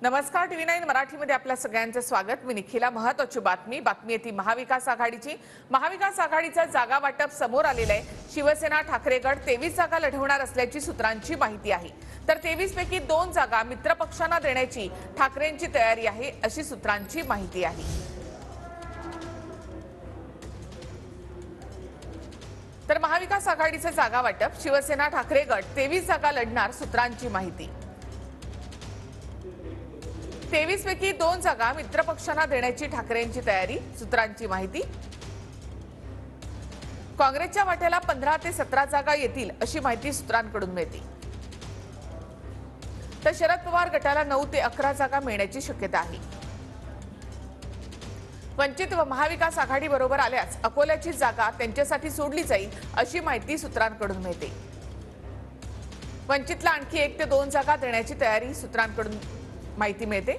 नमस्कार TV9 मराठीमध्ये आपल्या सगळ्यांचं स्वागत। मी निखिला। महत्त्वाची बातमी येते महाविकास आघाडीची। महाविकास आघाडीचं जागा वाटप समोर आलेलं आहे। शिवसेना ठाकरे गट 23 जागा लढवणार असल्याची सूत्रांची माहिती आहे। तर 23 पैकी 2 जागा मित्रपक्षांना देण्याची ठाकरेंची तयारी आहे अशी सूत्रांची माहिती आहे। तर महाविकास आघाडीचं जागा वाटप शिवसेना ठाकरे गट 23 जागा लढणार सूत्रांची माहिती। 23 पैकी 2 जागा मित्रपक्षांना देण्याची ठाकरेंची तयारी सूत्रांची माहिती। काँग्रेसच्या वाट्याला 15 ते 17 जागा येतील अशी माहिती सूत्रांकडून मिळते। तर शरद पवार गटाला 9 ते 11 जागा मिळण्याची शक्यता आहे। वंचित व महाविकास आघाडी बरोबर आल्यास अकोल्याची जागा त्यांच्यासाठी सोडली जाईल अशी माहिती सूत्रांकडून मिळते। वंचितला आणखी 1 ते 2 जागा देण्याची तयारी सूत्रांकडून माहिती मिळते।